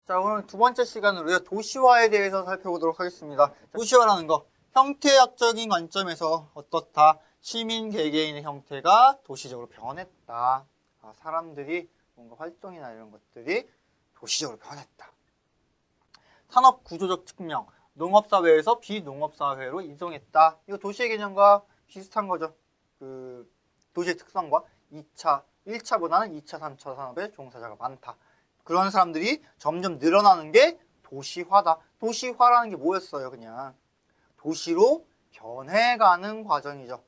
자, 오늘 두 번째 시간으로요, 도시화에 대해서 살펴보도록 하겠습니다. 도시화라는 거, 형태학적인 관점에서 어떻다? 시민 개개인의 형태가 도시적으로 변했다. 사람들이 뭔가 활동이나 이런 것들이 도시적으로 변했다. 산업 구조적 측면, 농업사회에서 비농업사회로 이동했다. 이거 도시의 개념과 비슷한 거죠. 도시의 특성과 1차보다는 2차, 3차 산업의 종사자가 많다. 그런 사람들이 점점 늘어나는 게 도시화다. 도시화라는 게 뭐였어요? 그냥 도시로 변해가는 과정이죠.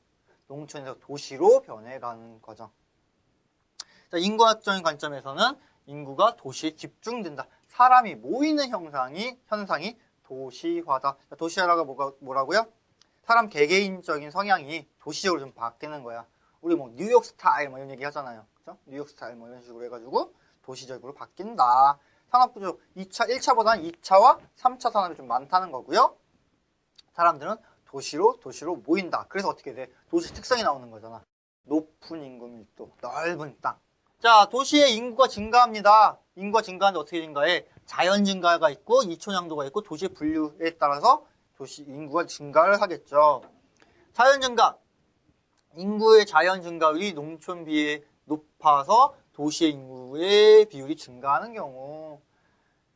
농촌에서 도시로 변해가는 과정. 자, 인구학적인 관점에서는 인구가 도시에 집중된다. 사람이 모이는 현상이 도시화다. 자, 도시화라고 뭐라고요? 사람 개개인적인 성향이 도시적으로 좀 바뀌는 거야. 우리 뭐 뉴욕 스타일 뭐 이런 얘기 하잖아요. 그죠? 뉴욕 스타일 뭐 이런 식으로 해가지고 도시적으로 바뀐다. 산업구조 1차보다는 2차와 3차 산업이 좀 많다는 거고요. 사람들은 도시로 모인다. 그래서 어떻게 돼? 도시 특성이 나오는 거잖아. 높은 인구 밀도, 넓은 땅. 자, 도시의 인구가 증가합니다. 인구가 증가하는데 어떻게 증가해? 자연 증가가 있고 이촌양도가 있고 도시의 분류에 따라서 도시 인구가 증가를 하겠죠. 자연 증가. 인구의 자연 증가율이 농촌 비에 높아서 도시의 인구의 비율이 증가하는 경우.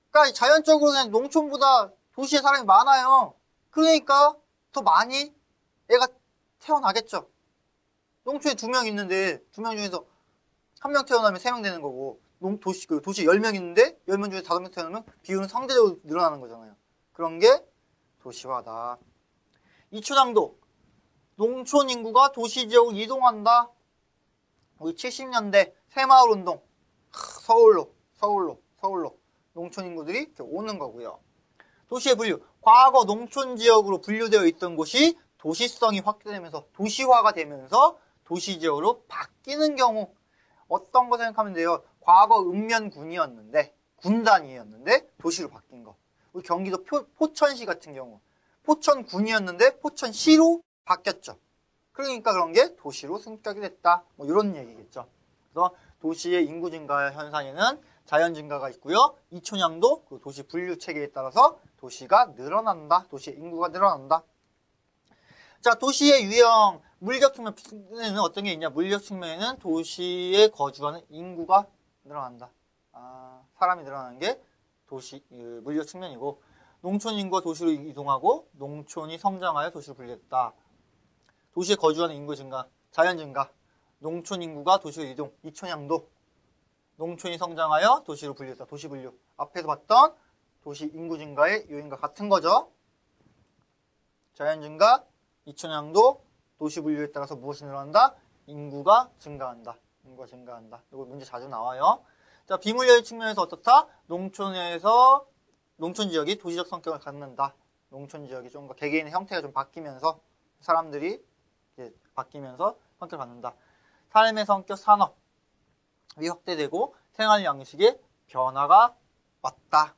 그러니까 자연적으로 그냥 농촌보다 도시에 사람이 많아요. 그러니까 더 많이 애가 태어나겠죠. 농촌에 2명 있는데 2명 중에서 1명 태어나면 3명 되는 거고, 도시 10명 있는데 10명 중에 5명 태어나면 비율은 상대적으로 늘어나는 거잖아요. 그런 게 도시화다. 이촌양도. 농촌 인구가 도시 지역으로 이동한다. 우리 70년대 새마을 운동. 서울로 농촌 인구들이 이렇게 오는 거고요. 도시의 분류. 과거 농촌 지역으로 분류되어 있던 곳이 도시성이 확대되면서 도시화가 되면서 도시 지역으로 바뀌는 경우. 어떤 거 생각하면 돼요? 과거 읍면군이었는데 군단위였는데 도시로 바뀐 거. 우리 경기도 포천시 같은 경우 포천군이었는데 포천시로 바뀌었죠. 그러니까 그런 게 도시로 승격이 됐다. 뭐 이런 얘기겠죠. 그래서 도시의 인구 증가 현상에는 자연 증가가 있고요. 이촌양도 그 도시 분류 체계에 따라서 도시가 늘어난다. 도시의 인구가 늘어난다. 자, 도시의 유형, 물리적 측면에는 어떤 게 있냐? 물리적 측면에는 도시에 거주하는 인구가 늘어난다. 사람이 늘어나는 게 물리적 측면이고, 농촌 인구가 도시로 이동하고 농촌이 성장하여 도시로 분리됐다. 도시에 거주하는 인구 증가, 자연 증가, 농촌 인구가 도시로 이동, 이촌양도, 농촌이 성장하여 도시로 분리됐다. 도시 분류. 앞에서 봤던 도시 인구 증가의 요인과 같은 거죠. 자연 증가, 이촌양도, 도시 분류에 따라서 무엇이 늘어난다? 인구가 증가한다. 인구가 증가한다. 이거 문제 자주 나와요. 자, 비물리적 측면에서 어떻다? 농촌 지역이 도시적 성격을 갖는다. 농촌 지역이 좀 개개인의 형태가 좀 바뀌면서 사람들이 이렇게 바뀌면서 성격을 갖는다. 삶의 성격, 산업이 확대되고 생활 양식의 변화가 왔다.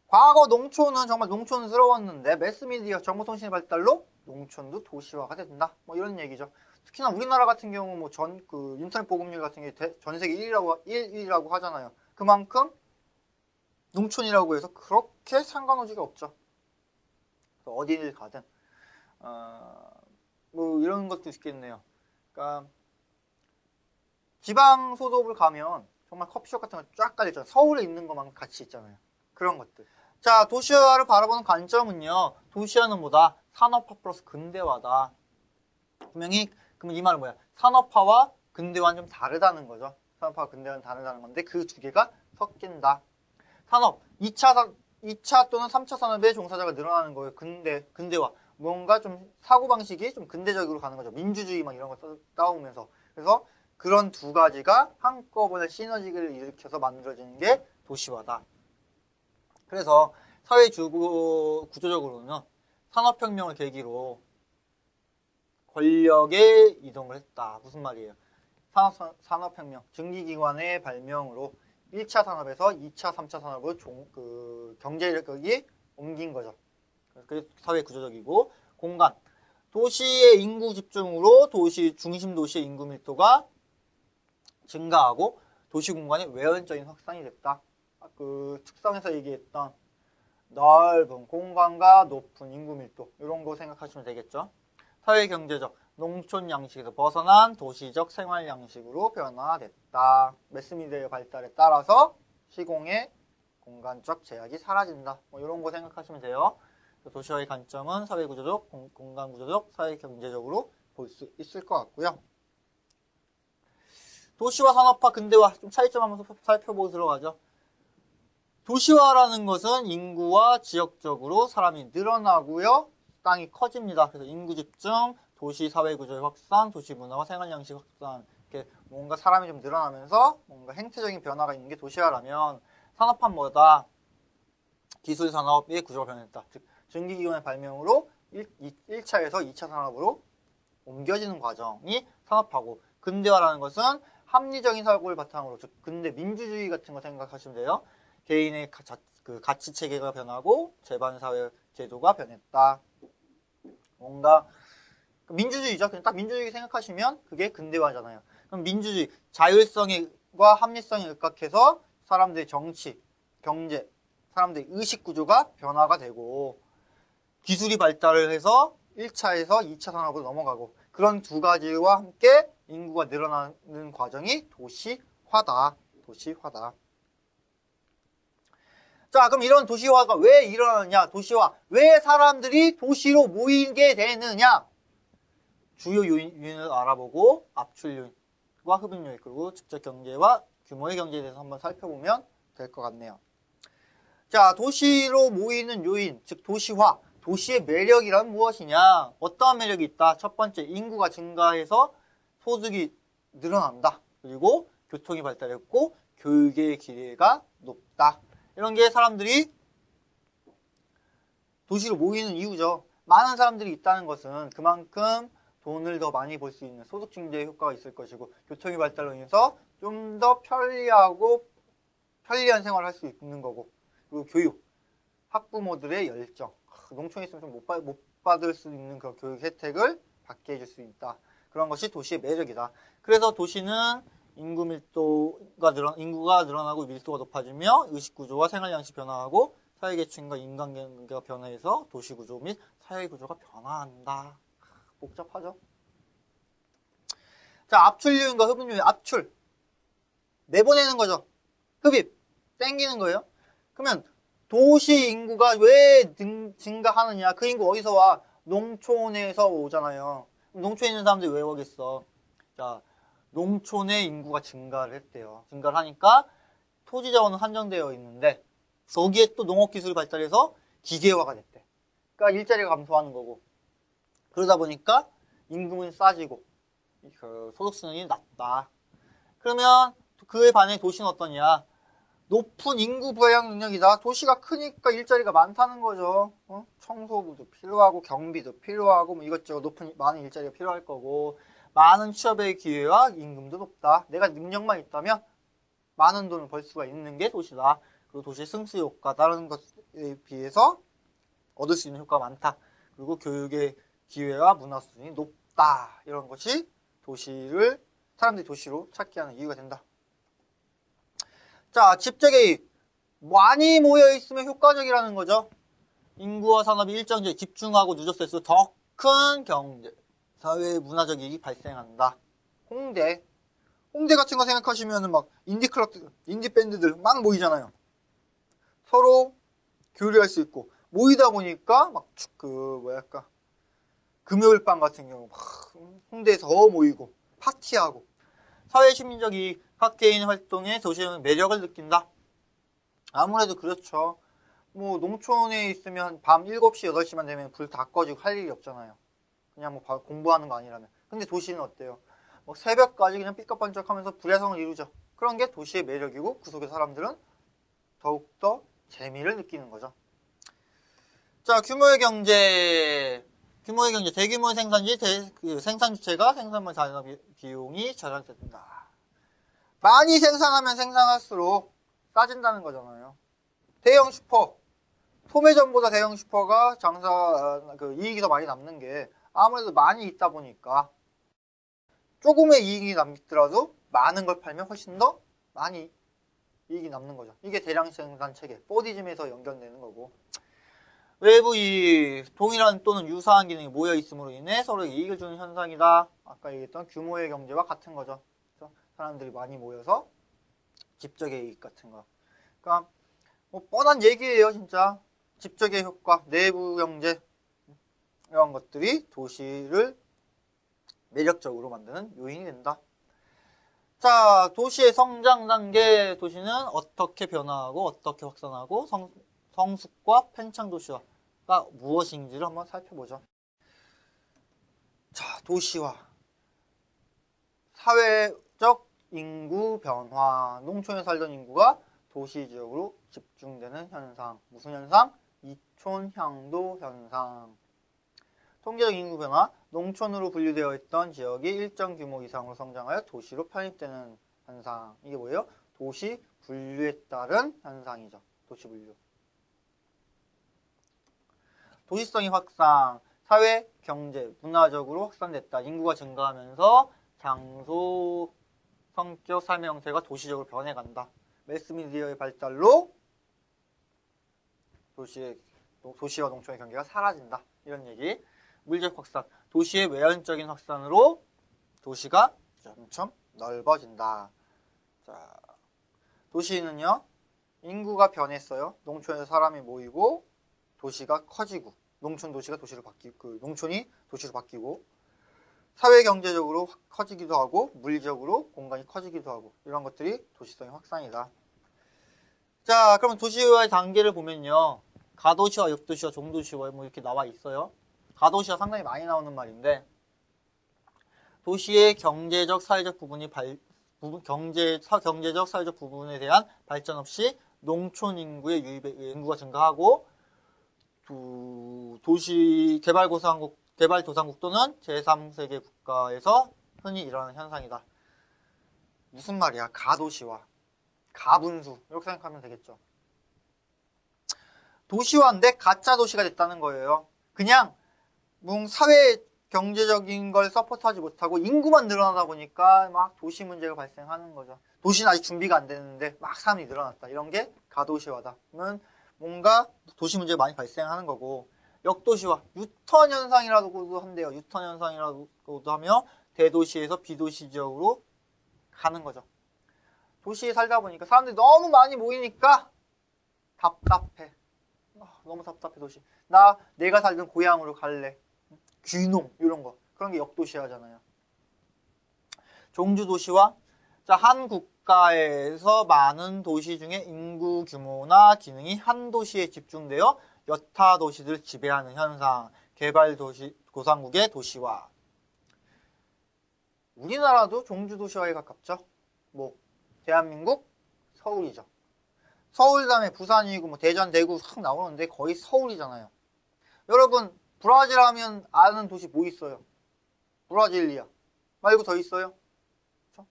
과거 농촌은 정말 농촌스러웠는데 매스미디어, 정보통신의 발달로 농촌도 도시화가 된다. 뭐 이런 얘기죠. 특히나 우리나라 같은 경우 뭐 인터넷 보급률 같은 게 전 세계 1위라고 하잖아요. 그만큼 농촌이라고 해서 그렇게 상관오지가 없죠. 어디를 가든 뭐 이런 것도 있겠네요. 그러니까 지방 소도읍을 가면 정말 커피숍 같은 거 쫙 깔려있잖아요. 서울에 있는 것만 같이 있잖아요. 그런 것들. 자, 도시화를 바라보는 관점은요. 도시화는 뭐다? 산업화 플러스 근대화다. 분명히 그럼 이 말은 뭐야? 산업화와 근대화는 좀 다르다는 거죠. 산업화와 근대화는 다르다는 건데 그 두 개가 섞인다. 산업, 2차 또는 3차 산업의 종사자가 늘어나는 거예요. 근대화. 뭔가 좀 사고방식이 좀 근대적으로 가는 거죠. 민주주의 막 이런 거 따오면서. 그래서 그런 두 가지가 한꺼번에 시너지를 일으켜서 만들어지는 게 도시화다. 그래서 사회 구조적으로는 산업혁명을 계기로 권력의 이동을 했다. 무슨 말이에요? 산업혁명, 증기기관의 발명으로 1차 산업에서 2차, 3차 산업으로 경제력이 옮긴 거죠. 그게 사회 구조적이고, 공간. 도시의 인구 집중으로 중심 도시의 인구 밀도가 증가하고 도시 공간의 외연적인 확산이 됐다. 그 특성에서 얘기했던 넓은 공간과 높은 인구 밀도 이런 거 생각하시면 되겠죠. 사회 경제적 농촌 양식에서 벗어난 도시적 생활 양식으로 변화됐다. 매스미디어의 발달에 따라서 시공의 공간적 제약이 사라진다. 뭐 이런 거 생각하시면 돼요. 도시화의 관점은 사회구조적, 공간구조적, 사회경제적으로 볼 수 있을 것 같고요. 도시화, 산업화, 근대화 좀 차이점 한번 살펴보도록 하죠. 도시화라는 것은 인구와 지역적으로 사람이 늘어나고요. 땅이 커집니다. 그래서 인구 집중, 도시 사회구조의 확산, 도시 문화와 생활 양식 확산. 이렇게 뭔가 사람이 좀 늘어나면서 뭔가 행태적인 변화가 있는 게 도시화라면 산업화는 뭐다? 기술 산업의 구조가 변했다. 즉 전기기관의 발명으로 1차에서 2차 산업으로 옮겨지는 과정이 산업화고, 근대화라는 것은 합리적인 사고를 바탕으로, 즉 근대 민주주의 같은 거 생각하시면 돼요. 개인의 가치 체계가 변하고 재반 사회 제도가 변했다. 뭔가 민주주의죠. 그냥 딱 민주주의 생각하시면 그게 근대화잖아요. 그럼 민주주의, 자율성과 합리성에 입각해서 사람들의 정치, 경제, 사람들의 의식 구조가 변화가 되고, 기술이 발달을 해서 1차에서 2차 산업으로 넘어가고, 그런 두 가지와 함께 인구가 늘어나는 과정이 도시화다. 도시화다. 자, 그럼 이런 도시화가 왜 일어나느냐? 도시화. 왜 사람들이 도시로 모이게 되느냐? 주요 요인을 알아보고 압출 요인과 흡입 요인, 그리고 직접 경제와 규모의 경제에 대해서 한번 살펴보면 될 것 같네요. 자, 도시로 모이는 요인, 즉 도시화. 도시의 매력이란 무엇이냐? 어떠한 매력이 있다? 첫 번째, 인구가 증가해서 소득이 늘어난다. 그리고 교통이 발달했고 교육의 기회가 높다. 이런 게 사람들이 도시로 모이는 이유죠. 많은 사람들이 있다는 것은 그만큼 돈을 더 많이 벌 수 있는 소득 증대 효과가 있을 것이고, 교통이 발달로 인해서 좀 더 편리한 생활을 할 수 있는 거고, 그리고 교육, 학부모들의 열정, 농촌에 있으면 좀 못 받을 수 있는 그런 교육 혜택을 받게 해줄 수 있다. 그런 것이 도시의 매력이다. 그래서 도시는 인구가 늘어나고 밀도가 높아지며 의식구조와 생활양식 변화하고 사회계층과 인간관계가 변화해서 도시구조 및 사회구조가 변화한다. 복잡하죠? 자, 압출요인과 흡입요인. 압출, 내보내는 거죠. 흡입, 땡기는 거예요. 그러면 도시 인구가 왜 증가하느냐? 그 인구 어디서 와? 농촌에서 오잖아요. 농촌에 있는 사람들이 왜 오겠어? 자, 농촌의 인구가 증가를 했대요. 증가를 하니까 토지 자원은 한정되어 있는데 거기에 또 농업기술이 발달해서 기계화가 됐대. 그러니까 일자리가 감소하는 거고, 그러다 보니까 임금은 싸지고 소득 수준이 낮다. 그러면 그에 반해 도시는 어떠냐? 높은 인구 부양 능력이다. 도시가 크니까 일자리가 많다는 거죠. 청소부도 필요하고 경비도 필요하고 뭐 이것저것 많은 일자리가 필요할 거고, 많은 취업의 기회와 임금도 높다. 내가 능력만 있다면 많은 돈을 벌 수가 있는 게 도시다. 그리고 도시의 승수 효과, 다른 것에 비해서 얻을 수 있는 효과가 많다. 그리고 교육의 기회와 문화 수준이 높다. 이런 것이 사람들이 도시로 찾게 하는 이유가 된다. 자, 집적의 이익. 많이 모여있으면 효과적이라는 거죠. 인구와 산업이 일정지에 집중하고 누적될수록 더 큰 경제, 사회, 문화적 이익이 발생한다. 홍대 같은 거 생각하시면 막 인디 밴드들 막 모이잖아요. 서로 교류할 수 있고, 모이다 보니까 막 금요일 밤 같은 경우 막 홍대에서 더 모이고 파티하고, 사회 시민적 이익, 각 개인의 활동에 도시의 매력을 느낀다. 아무래도 그렇죠. 뭐 농촌에 있으면 밤 7시, 8시만 되면 불 다 꺼지고 할 일이 없잖아요. 그냥 뭐 공부하는 거 아니라면. 근데 도시는 어때요? 뭐 새벽까지 그냥 삐까뻔쩍하면서 불야성을 이루죠. 그런 게 도시의 매력이고, 그 속의 사람들은 더욱더 재미를 느끼는 거죠. 자, 규모의 경제. 대규모의 생산지, 생산 주체가 생산물 자산 비용이 절약된다. 많이 생산하면 생산할수록 싸진다는 거잖아요. 대형 슈퍼, 소매점보다 대형 슈퍼가 이익이 더 많이 남는 게 아무래도 많이 있다 보니까, 조금의 이익이 남더라도 많은 걸 팔면 훨씬 더 많이 이익이 남는 거죠. 이게 대량 생산 체계, 포디즘에서 연결되는 거고. 외부 이익, 동일한 또는 유사한 기능이 모여 있음으로 인해 서로 이익을 주는 현상이다. 아까 얘기했던 규모의 경제와 같은 거죠. 그래서 사람들이 많이 모여서 집적의 이익 같은 거. 그러니까 뭐 뻔한 얘기예요, 진짜. 집적의 효과, 내부 경제 이런 것들이 도시를 매력적으로 만드는 요인이 된다. 자, 도시의 성장 단계, 도시는 어떻게 변화하고 어떻게 확산하고 성숙과 팽창 도시화가 무엇인지를 한번 살펴보죠. 자, 도시화. 사회적 인구 변화. 농촌에 살던 인구가 도시 지역으로 집중되는 현상. 무슨 현상? 이촌향도 현상. 통계적 인구 변화. 농촌으로 분류되어 있던 지역이 일정 규모 이상으로 성장하여 도시로 편입되는 현상. 이게 뭐예요? 도시 분류에 따른 현상이죠. 도시 분류. 도시성의 확산. 사회, 경제, 문화적으로 확산됐다. 인구가 증가하면서 장소, 성격, 삶의 형태가 도시적으로 변해간다. 매스미디어의 발달로 도시와 농촌의 경계가 사라진다. 이런 얘기. 물리적 확산. 도시의 외연적인 확산으로 도시가 점점 넓어진다. 자, 도시는요, 인구가 변했어요. 농촌에서 사람이 모이고 도시가 커지고, 농촌 도시가 도시로 바뀌고, 농촌이 도시로 바뀌고, 사회 경제적으로 커지기도 하고, 물리적으로 공간이 커지기도 하고, 이런 것들이 도시성의 확산이다. 자, 그럼 도시화의 단계를 보면요, 가도시화, 역도시화, 종도시화 뭐 이렇게 나와 있어요. 가도시화 상당히 많이 나오는 말인데, 도시의 경제적, 사회적 경제적, 사회적 부분에 대한 발전 없이 농촌 인구의 인구가 증가하고, 도시 개발도상국 또는 제3세계 국가에서 흔히 일어나는 현상이다. 무슨 말이야? 가도시화, 가분수 이렇게 생각하면 되겠죠. 도시화인데 가짜 도시가 됐다는 거예요. 그냥 사회 경제적인 걸 서포트하지 못하고 인구만 늘어나다 보니까 막 도시 문제가 발생하는 거죠. 도시는 아직 준비가 안 됐는데 막 사람이 늘어났다. 이런 게 가도시화다. 그러면 뭔가 도시 문제가 많이 발생하는 거고, 역도시화, 유턴 현상이라고도 한대요. 유턴 현상이라고도 하며 대도시에서 비도시 지역으로 가는 거죠. 도시에 살다 보니까 사람들이 너무 많이 모이니까 답답해. 너무 답답해 도시. 내가 살던 고향으로 갈래. 귀농 이런 거. 그런 게 역도시화잖아요. 종주도시화. 자, 한 국가에서 많은 도시 중에 인구 규모나 기능이 한 도시에 집중되어 여타 도시들을 지배하는 현상. 개발도상국의 도시화. 우리나라도 종주도시화에 가깝죠. 대한민국 서울이죠. 서울 다음에 부산이고 대전, 대구 싹 나오는데 거의 서울이잖아요. 여러분, 브라질 하면 아는 도시 뭐 있어요? 브라질리아 말고 더 있어요? 그렇죠?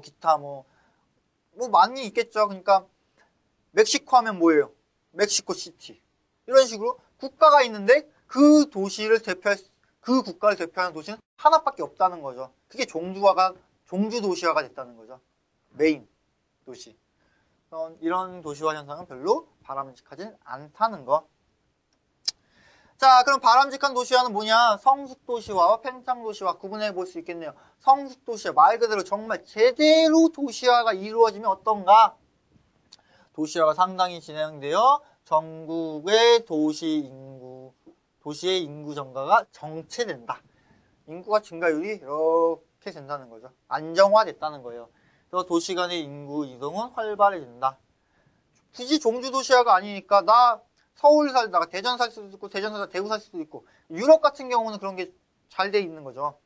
기타 많이 있겠죠. 그러니까 멕시코 하면 뭐예요? 멕시코 시티. 이런 식으로 국가가 있는데 그 국가를 대표하는 도시는 하나밖에 없다는 거죠. 그게 종주 도시화가 됐다는 거죠. 메인 도시. 이런 도시화 현상은 별로 바람직하진 않다는 거. 자, 그럼 바람직한 도시화는 뭐냐? 성숙도시화와 팽창도시화 구분해 볼 수 있겠네요. 성숙도시화, 말 그대로 정말 제대로 도시화가 이루어지면 어떤가? 도시화가 상당히 진행되어 전국의 도시의 인구 증가가 정체된다. 인구가 증가율이 이렇게 된다는 거죠. 안정화됐다는 거예요. 그래서 도시 간의 인구 이동은 활발해진다. 굳이 종주도시화가 아니니까 나 서울 살다가 대전 살 수도 있고 대전 살다가 대구 살 수도 있고, 유럽 같은 경우는 그런 게 잘 돼 있는 거죠.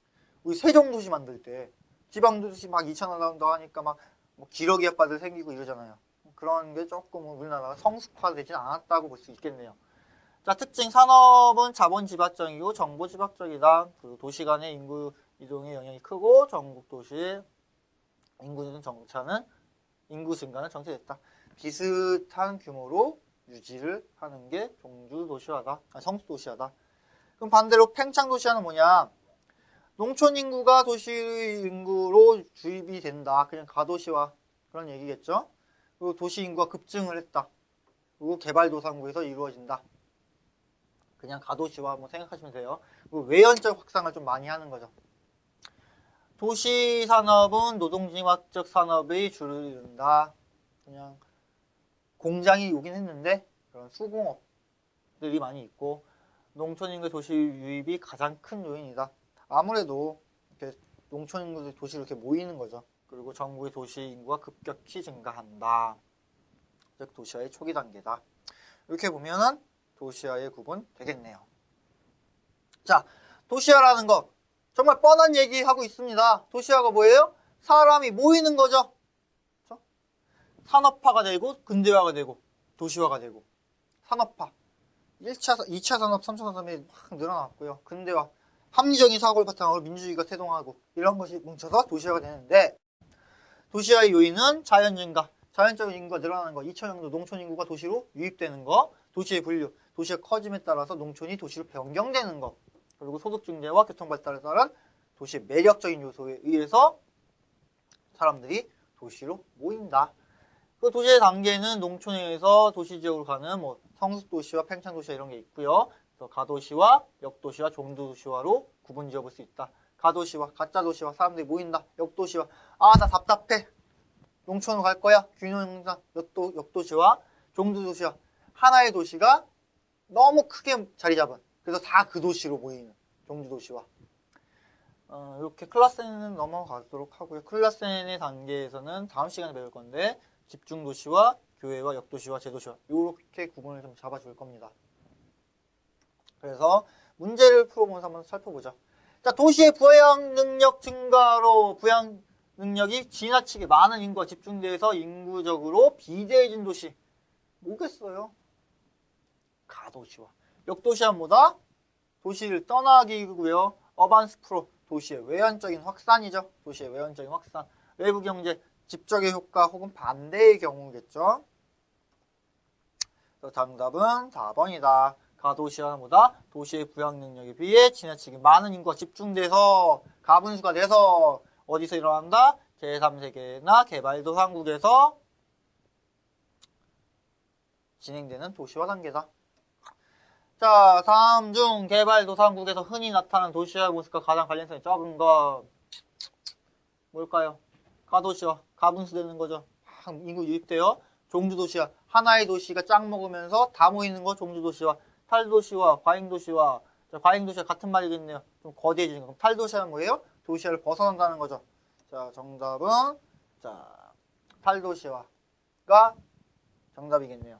우리 세종도시 만들 때 지방도시 막 2,000원 더 하니까 막 기러기 아빠들 생기고 이러잖아요. 그런 게 조금 우리나라가 성숙화되진 않았다고 볼 수 있겠네요. 자, 특징. 산업은 자본 집약적이고 정보 집약적이다. 그리고 도시 간의 인구 이동의 영향이 크고 전국 도시의 인구 증가는 정체됐다. 비슷한 규모로 유지를 하는 게 종주도시화다. 성숙도시화다. 그럼 반대로 팽창도시화는 뭐냐? 농촌 인구가 도시 인구로 주입이 된다. 그냥 가도시화. 그런 얘기겠죠? 그리고 도시 인구가 급증을 했다. 그리고 개발도상국에서 이루어진다. 그냥 가도시화 뭐 생각하시면 돼요. 그리고 외연적 확산을 좀 많이 하는 거죠. 도시 산업은 노동진화적 산업의 주를 이룬다. 그냥 공장이 오긴 했는데 그런 수공업들이 많이 있고 농촌인구 도시 유입이 가장 큰 요인이다. 아무래도 이렇게 농촌인구들이 도시로 이렇게 모이는 거죠. 그리고 전국의 도시 인구가 급격히 증가한다. 즉 도시화의 초기 단계다. 이렇게 보면은 도시화의 구분 되겠네요. 자, 도시화라는 거 정말 뻔한 얘기하고 있습니다. 도시화가 뭐예요? 사람이 모이는 거죠. 그렇죠? 산업화가 되고 근대화가 되고 도시화가 되고 산업화 2차 산업, 3차 산업이 확 늘어났고요. 근대화 합리적인 사고를 바탕으로 민주주의가 태동하고 이런 것이 뭉쳐서 도시화가 되는데 도시화의 요인은 자연 증가, 자연적인 인구가 늘어나는 거, 2000년도 농촌 인구가 도시로 유입되는 거, 도시의 분류, 도시가 커짐에 따라서 농촌이 도시로 변경되는 거, 그리고 소득 증대와 교통 발달에 따른 도시의 매력적인 요소에 의해서 사람들이 도시로 모인다. 그 도시의 단계는 농촌에서 도시 지역으로 가는 뭐 성숙도시와 팽창도시와 이런 게 있고요. 그래서 가도시와 역도시와 종도시화로 구분 지어볼 수 있다. 가도시와 가짜도시와 사람들이 모인다. 역도시와 아 나 답답해. 농촌으로 갈 거야. 균형상 역도시와 종도시와 하나의 도시가 너무 크게 자리 잡은 그래서 다 그 도시로 모이는 종주도시와 이렇게 클래스 N은 넘어가도록 하고요. 클래스 N의 단계에서는 다음 시간에 배울 건데 집중도시와 교외와 역도시와 제도시와 이렇게 구분을 좀 잡아줄 겁니다. 그래서 문제를 풀어보면서 한번 살펴보죠. 자, 도시의 부양 능력 증가로 부양 능력이 지나치게 많은 인구가 집중돼서 인구적으로 비대해진 도시 뭐겠어요? 가도시와 역도시화보다 도시를 떠나기고요. 어반 스프로 도시의 외연적인 확산이죠. 도시의 외연적인 확산 외부 경제 집적의 효과 혹은 반대의 경우겠죠. 그래서 정답은 4번이다. 가도시화보다 도시의 부양 능력에 비해 지나치게 많은 인구가 집중돼서 가분수가 돼서 어디서 일어난다? 제3세계나 개발도상국에서 진행되는 도시화 단계다. 자, 다음 중 개발도상국에서 흔히 나타나는 도시화 모습과 가장 관련성이 적은 거 뭘까요? 가도시화, 가분수 되는 거죠. 인구 유입돼요. 종주도시화, 하나의 도시가 짝 먹으면서 다 모이는 거 종주도시화, 탈도시화, 과잉도시화. 자, 과잉도시화 같은 말이겠네요. 좀 거대해지는 거. 그럼 탈도시화는 뭐예요? 도시화를 벗어난다는 거죠. 자, 정답은 자 탈도시화가 정답이겠네요.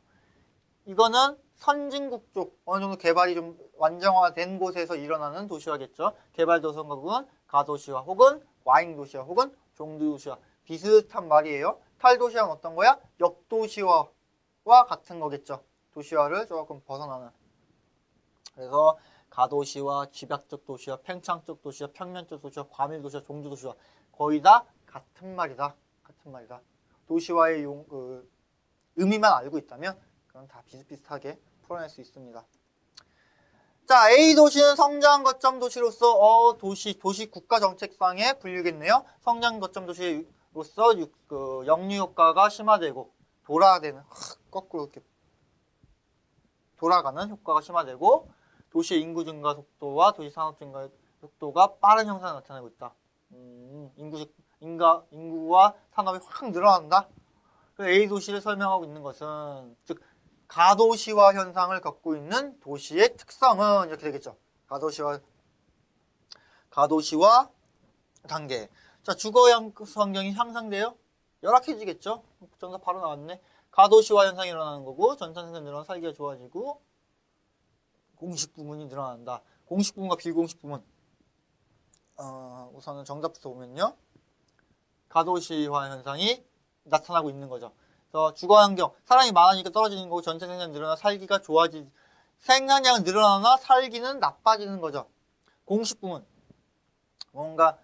이거는 선진국 쪽 어느 정도 개발이 좀 완성화된 곳에서 일어나는 도시화겠죠. 개발도상국은 가도시화 혹은 과잉도시화 혹은 종주도시화 비슷한 말이에요. 탈도시화는 어떤 거야? 역도시화와 같은 거겠죠. 도시화를 조금 벗어나는. 그래서 가도시화, 집약적 도시화, 팽창적 도시화, 평면적 도시화, 과밀도시화, 종주도시화 거의 다 같은 말이다. 같은 말이다. 도시화의 의미만 알고 있다면 그건 다 비슷비슷하게 풀어낼 수 있습니다. 자, A 도시는 성장 거점 도시로서 도시 국가 정책상의 분류겠네요. 성장 거점 도시로서 역류 효과가 심화되고 거꾸로 이렇게 돌아가는 효과가 심화되고 도시의 인구 증가 속도와 도시 산업 증가 속도가 빠른 형상을 나타내고 있다. 인구와 산업이 확 늘어난다. A 도시를 설명하고 있는 것은 즉 가도시화 현상을 겪고 있는 도시의 특성은 이렇게 되겠죠. 가도시화 단계. 자, 주거 환경이 향상돼요. 열악해지겠죠. 정답 바로 나왔네. 가도시화 현상이 일어나는 거고 전산 생산 늘어나 살기가 좋아지고 공식 부문이 늘어난다. 공식 부문과 비공식 부문. 우선은 정답부터 보면요. 가도시화 현상이 나타나고 있는 거죠. 그래서 주거환경, 사람이 많으니까 떨어지는 거고 전체 생산이 늘어나 살기가 생산량은 늘어나나 살기는 나빠지는 거죠. 공식 부문, 뭔가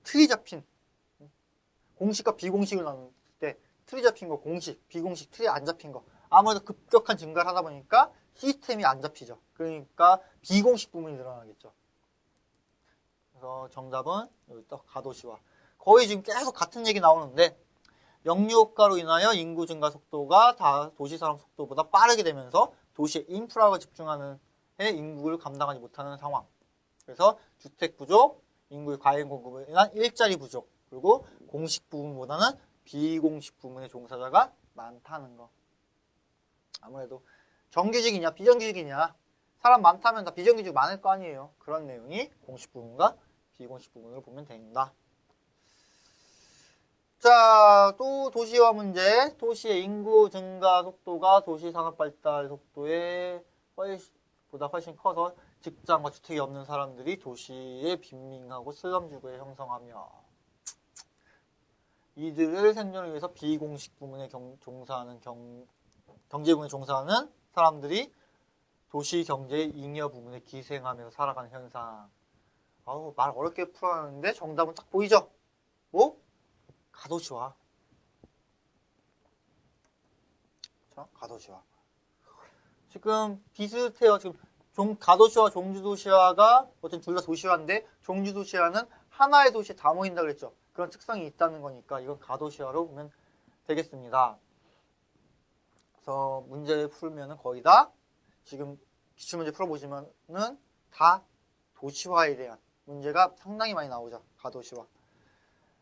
틀이 잡힌 공식과 비공식을 나눌 때 틀이 잡힌 거 공식, 비공식, 틀이 안 잡힌 거 아무래도 급격한 증가를 하다 보니까 시스템이 안 잡히죠. 그러니까 비공식 부문이 늘어나겠죠. 그래서 정답은 여기 또 가도시화. 거의 지금 계속 같은 얘기 나오는데 역류효과로 인하여 인구 증가 속도가 도시 사람 속도보다 빠르게 되면서 도시의 인프라가 집중하는 인구를 감당하지 못하는 상황. 그래서 주택 부족, 인구의 과잉 공급에 인한 일자리 부족, 그리고 공식 부문보다는 비공식 부문의 종사자가 많다는 거. 아무래도 정규직이냐 비정규직이냐, 사람 많다면 다 비정규직 많을 거 아니에요. 그런 내용이 공식 부문과 비공식 부문으로 보면 됩니다. 자, 또 도시화 문제. 도시의 인구 증가 속도가 도시 산업 발달 속도에 보다 훨씬 커서 직장과 주택이 없는 사람들이 도시의 빈민하고 슬럼주거에 형성하며 이들을 생존을 위해서 비공식 부문에 종사하는 경제부문에 종사하는 사람들이 도시 경제의 잉여 부분에 기생하면서 살아가는 현상. 아우, 말 어렵게 풀어놨는데 정답은 딱 보이죠? 뭐? 가도시화. 자, 가도시화. 지금 비슷해요. 지금 가도시화, 종주도시화가 어쨌든 둘 다 도시화인데 종주도시화는 하나의 도시에 다 모인다 그랬죠. 그런 특성이 있다는 거니까 이건 가도시화로 보면 되겠습니다. 그래서 문제를 풀면은 거의 다 지금 기출문제 풀어보시면은 다 도시화에 대한 문제가 상당히 많이 나오죠. 가도시화.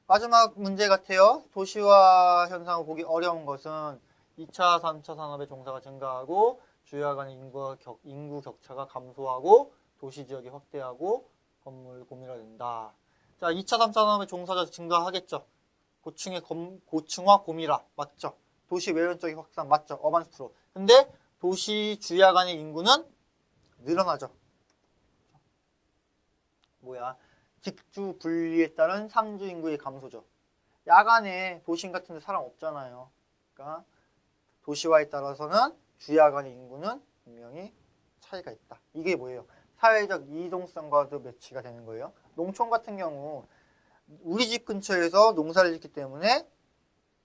마지막 문제 같아요. 도시화 현상을 보기 어려운 것은 2차, 3차 산업의 종사가 증가하고 주요 간의 인구 격차가 감소하고 도시지역이 확대하고 건물 고밀화된다. 자, 2차, 3차 산업의 종사자 증가하겠죠. 고층화 고밀화 맞죠? 도시 외연적인 확산 맞죠? 어반 스프로. 근데 도시 주야 간의 인구는 늘어나죠. 뭐야? 직주 분리에 따른 상주 인구의 감소죠. 야간에 도심 같은 데 사람 없잖아요. 그러니까 도시화에 따라서는 주야 간의 인구는 분명히 차이가 있다. 이게 뭐예요? 사회적 이동성과도 매치가 되는 거예요. 농촌 같은 경우 우리 집 근처에서 농사를 짓기 때문에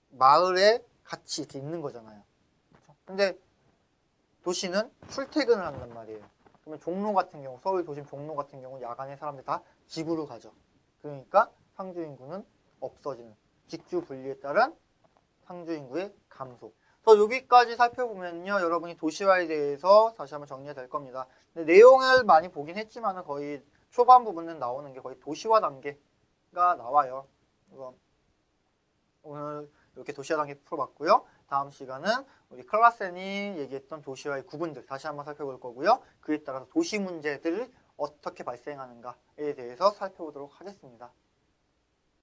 마을에 같이 이렇게 있는 거잖아요. 근데 도시는 출퇴근을 한단 말이에요. 그러면 종로 같은 경우, 서울 도심 종로 같은 경우 야간에 사람들이 다 집으로 가죠. 그러니까 상주 인구는 없어지는, 직주 분리에 따른 상주 인구의 감소. 그래서 여기까지 살펴보면요, 여러분이 도시화에 대해서 다시 한번 정리가 될 겁니다. 근데 내용을 많이 보긴 했지만 거의 초반 부분은 나오는 게 거의 도시화 단계가 나와요. 그래서 오늘 이렇게 도시화 단계 풀어봤고요. 다음 시간은 우리 클라센이 얘기했던 도시화의 구분들 다시 한번 살펴볼 거고요. 그에 따라서 도시 문제들이 어떻게 발생하는가에 대해서 살펴보도록 하겠습니다.